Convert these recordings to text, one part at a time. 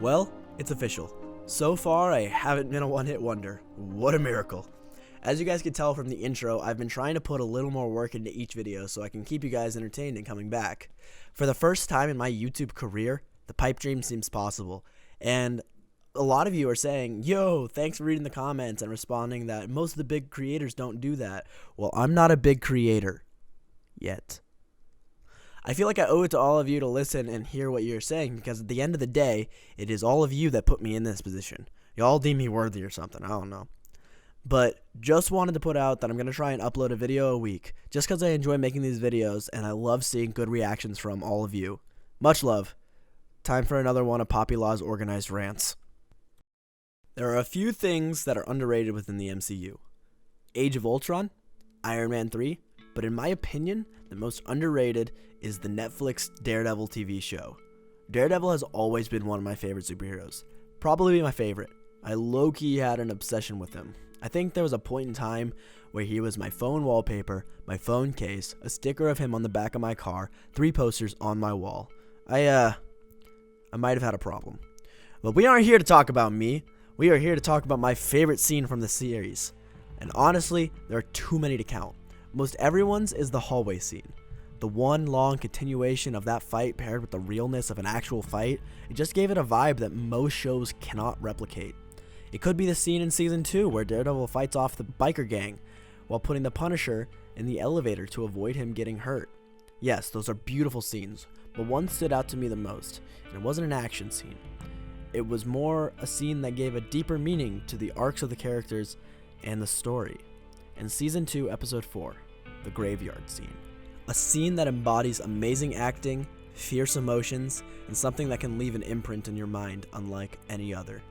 Well, it's official. So far, I haven't been a one-hit wonder. What a miracle. As you guys can tell from the intro, I've been trying to put a little more work into each video so I can keep you guys entertained and coming back. For the first time in my YouTube career, the pipe dream seems possible. And a lot of you are saying, yo, thanks for reading the comments and responding that most of the big creators don't do that. Well, I'm not a big creator. Yet. I feel like I owe it to all of you to listen and hear what you're saying, because at the end of the day, it is all of you that put me in this position. Y'all deem me worthy or something, I don't know. But just wanted to put out that I'm going to try and upload a video a week, just because I enjoy making these videos and I love seeing good reactions from all of you. Much love. Time for another one of Poppy Law's organized rants. There are a few things that are underrated within the MCU. Age of Ultron, Iron Man 3, but in my opinion, the most underrated is the Netflix Daredevil TV show. Daredevil has always been one of my favorite superheroes. Probably my favorite. I low-key had an obsession with him. I think there was a point in time where he was my phone wallpaper, my phone case, a sticker of him on the back of my car, 3 posters on my wall. I might have had a problem. But we aren't here to talk about me. We are here to talk about my favorite scene from the series. And honestly, there are too many to count. Most everyone's is the hallway scene. The one long continuation of that fight paired with the realness of an actual fight, it just gave it a vibe that most shows cannot replicate. It could be the scene in Season 2 where Daredevil fights off the biker gang while putting the Punisher in the elevator to avoid him getting hurt. Yes, those are beautiful scenes, but one stood out to me the most, and it wasn't an action scene. It was more a scene that gave a deeper meaning to the arcs of the characters and the story. In Season 2, Episode 4, the graveyard scene. A scene that embodies amazing acting, fierce emotions, and something that can leave an imprint in your mind unlike any other.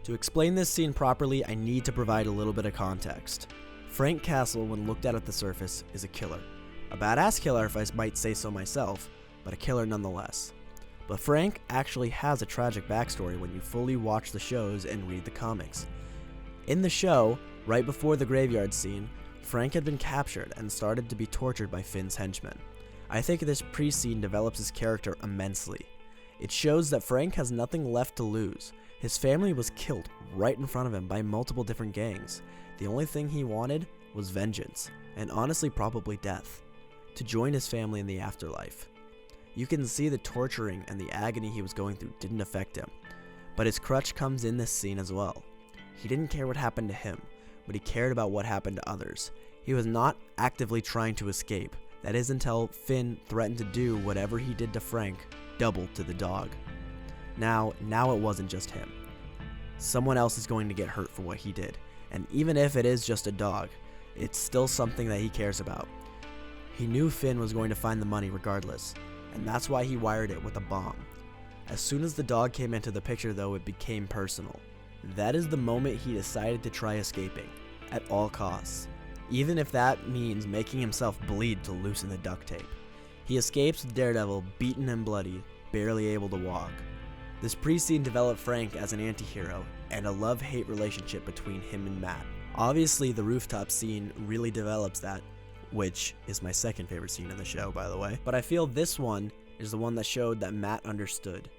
To explain this scene properly, I need to provide a little bit of context. Frank Castle, when looked at the surface, is a killer. A badass killer if I might say so myself, but a killer nonetheless. But Frank actually has a tragic backstory when you fully watch the shows and read the comics. In the show, right before the graveyard scene, Frank had been captured and started to be tortured by Finn's henchmen. I think this pre-scene develops his character immensely. It shows that Frank has nothing left to lose. His family was killed right in front of him by multiple different gangs. The only thing he wanted was vengeance, and honestly probably death, to join his family in the afterlife. You can see the torturing and the agony he was going through didn't affect him, but his crutch comes in this scene as well. He didn't care what happened to him, but he cared about what happened to others. He was not actively trying to escape. That is until Finn threatened to do whatever he did to Frank, double to the dog. Now it wasn't just him. Someone else is going to get hurt for what he did, and even if it is just a dog, it's still something that he cares about. He knew Finn was going to find the money regardless, and that's why he wired it with a bomb. As soon as the dog came into the picture though, it became personal. That is the moment he decided to try escaping, at all costs, even if that means making himself bleed to loosen the duct tape. He escapes with Daredevil beaten and bloody, barely able to walk. This pre-scene developed Frank as an anti-hero, and a love-hate relationship between him and Matt. Obviously, the rooftop scene really develops that, which is my second favorite scene in the show, by the way. But I feel this one is the one that showed that Matt understood.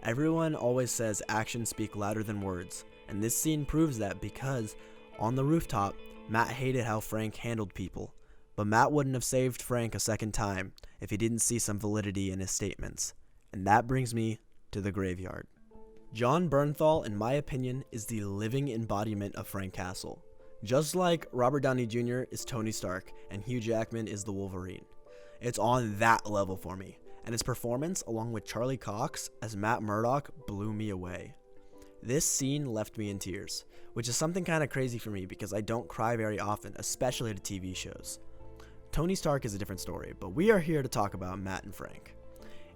Everyone always says actions speak louder than words, and this scene proves that because, on the rooftop, Matt hated how Frank handled people. But Matt wouldn't have saved Frank a second time if he didn't see some validity in his statements. And that brings me to the graveyard. John Bernthal, in my opinion, is the living embodiment of Frank Castle. Just like Robert Downey Jr. is Tony Stark and Hugh Jackman is the Wolverine. It's on that level for me, and his performance along with Charlie Cox as Matt Murdock blew me away. This scene left me in tears, which is something kind of crazy for me because I don't cry very often, especially to TV shows. Tony Stark is a different story, but we are here to talk about Matt and Frank.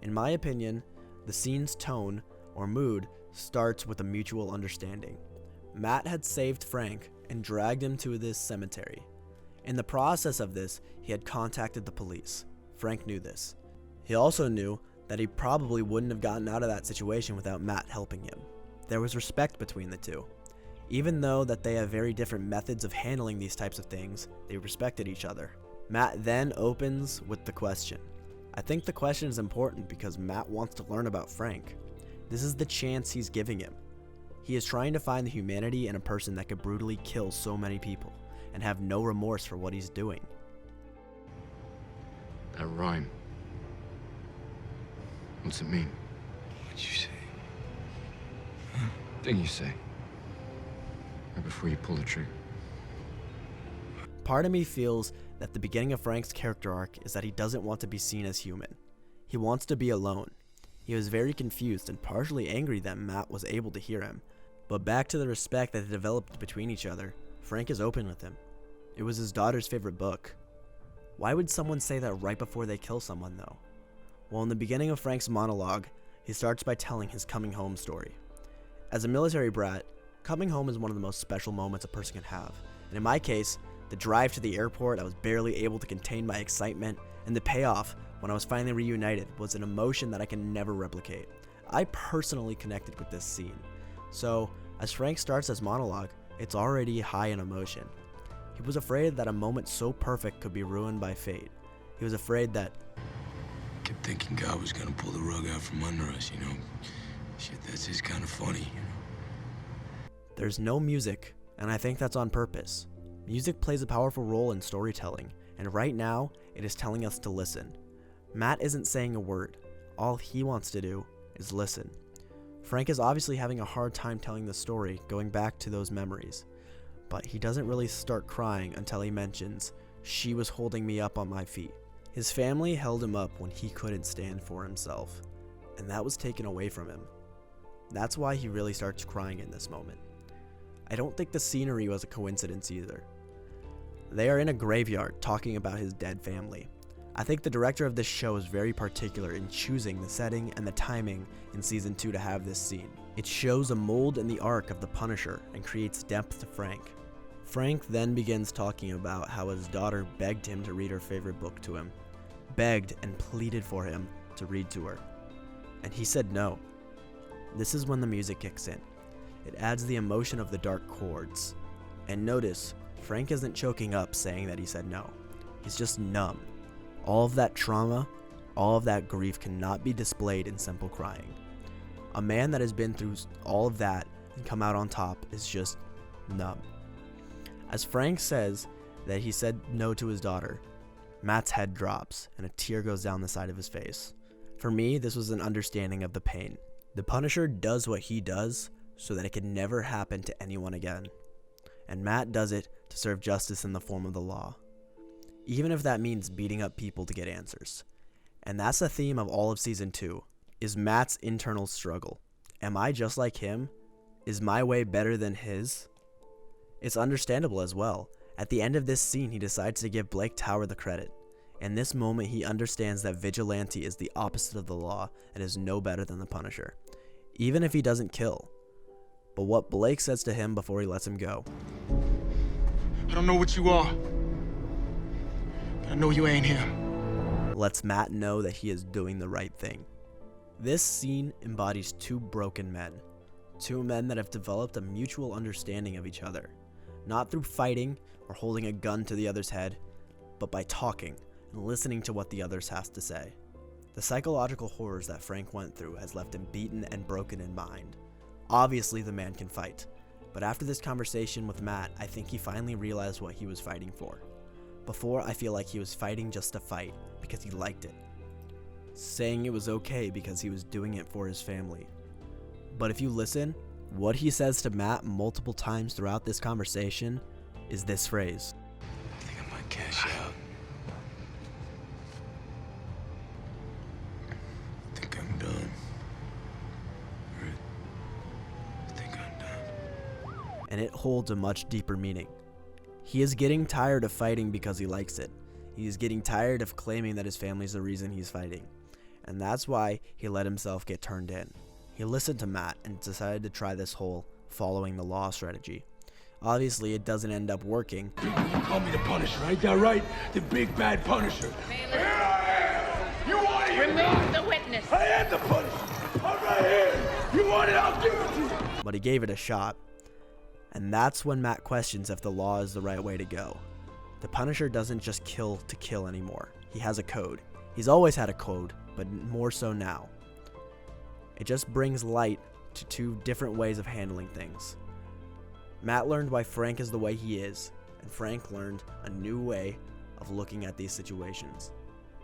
In my opinion, the scene's tone, or mood, starts with a mutual understanding. Matt had saved Frank and dragged him to this cemetery. In the process of this, he had contacted the police. Frank knew this. He also knew that he probably wouldn't have gotten out of that situation without Matt helping him. There was respect between the two. Even though that they have very different methods of handling these types of things, they respected each other. Matt then opens with the question. I think the question is important because Matt wants to learn about Frank. This is the chance he's giving him. He is trying to find the humanity in a person that could brutally kill so many people and have no remorse for what he's doing. That rhyme. What's it mean? What'd you say? Thing you say. Right before you pull the trigger. Part of me feels that the beginning of Frank's character arc is that he doesn't want to be seen as human. He wants to be alone. He was very confused and partially angry that Matt was able to hear him. But back to the respect that they developed between each other, Frank is open with him. It was his daughter's favorite book. Why would someone say that right before they kill someone though? Well, in the beginning of Frank's monologue, he starts by telling his coming home story. As a military brat, coming home is one of the most special moments a person can have. And in my case, the drive to the airport, I was barely able to contain my excitement, and the payoff when I was finally reunited was an emotion that I can never replicate. I personally connected with this scene. So, as Frank starts his monologue, it's already high in emotion. He was afraid that a moment so perfect could be ruined by fate. He was afraid that Kept thinking God was gonna pull the rug out from under us, you know? Shit, that's just kind of funny, you know? there's no music, and I think that's on purpose. Music plays a powerful role in storytelling, and right now, it is telling us to listen. Matt isn't saying a word. All he wants to do is listen. Frank is obviously having a hard time telling the story, going back to those memories. But he doesn't really start crying until he mentions, "She was holding me up on my feet." His family held him up when he couldn't stand for himself, and that was taken away from him. That's why he really starts crying in this moment. I don't think the scenery was a coincidence either. They are in a graveyard talking about his dead family. I think the director of this show is very particular in choosing the setting and the timing in season 2 to have this scene. It shows a mold in the arc of the Punisher and creates depth to Frank. Frank then begins talking about how his daughter begged him to read her favorite book to him, begged and pleaded for him to read to her, and he said no. This is when the music kicks in. It adds the emotion of the dark chords. And notice, Frank isn't choking up saying that he said no. He's just numb. All of that trauma, all of that grief cannot be displayed in simple crying. A man that has been through all of that and come out on top is just numb. As Frank says that he said no to his daughter, Matt's head drops and a tear goes down the side of his face. For me, this was an understanding of the pain. The Punisher does what he does so that it can never happen to anyone again. And Matt does it to serve justice in the form of the law. Even if that means beating up people to get answers. And that's the theme of all of season 2, is Matt's internal struggle. Am I just like him? Is my way better than his? It's understandable as well. At the end of this scene, he decides to give Blake Tower the credit. In this moment, he understands that vigilante is the opposite of the law and is no better than the Punisher, even if he doesn't kill. But what Blake says to him before he lets him go. I don't know what you are, but I know you ain't him. Lets Matt know that he is doing the right thing. This scene embodies two broken men. Two men that have developed a mutual understanding of each other. Not through fighting or holding a gun to the other's head, but by talking and listening to what the other has to say. The psychological horrors that Frank went through has left him beaten and broken in mind. Obviously the man can fight, but after this conversation with Matt, I think he finally realized what he was fighting for. Before, I feel like he was fighting just to fight, because he liked it. Saying it was okay because he was doing it for his family. But if you listen, what he says to Matt multiple times throughout this conversation is this phrase. I think I might cash out. I think I'm done. I think I'm done. And it holds a much deeper meaning. He is getting tired of fighting because he likes it. He is getting tired of claiming that his family's the reason he's fighting. And that's why he let himself get turned in. He listened to Matt and decided to try this whole following the law strategy. Obviously, it doesn't end up working. You call me the Punisher, ain't that right? The big bad Punisher. Here I am! You want it? Remove the witness. I am the Punisher! I'm right here! You want it? I'll give it to you! But he gave it a shot. And that's when Matt questions if the law is the right way to go. The Punisher doesn't just kill to kill anymore. He has a code. He's always had a code, but more so now. It just brings light to two different ways of handling things. Matt learned why Frank is the way he is, and Frank learned a new way of looking at these situations.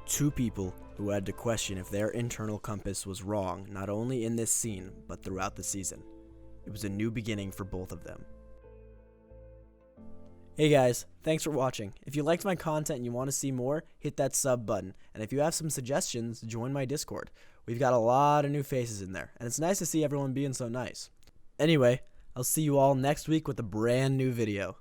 Two people who had to question if their internal compass was wrong, not only in this scene, but throughout the season. It was a new beginning for both of them. Hey guys, thanks for watching. If you liked my content and you want to see more, hit that sub button. And if you have some suggestions, join my Discord. We've got a lot of new faces in there, and it's nice to see everyone being so nice. Anyway, I'll see you all next week with a brand new video.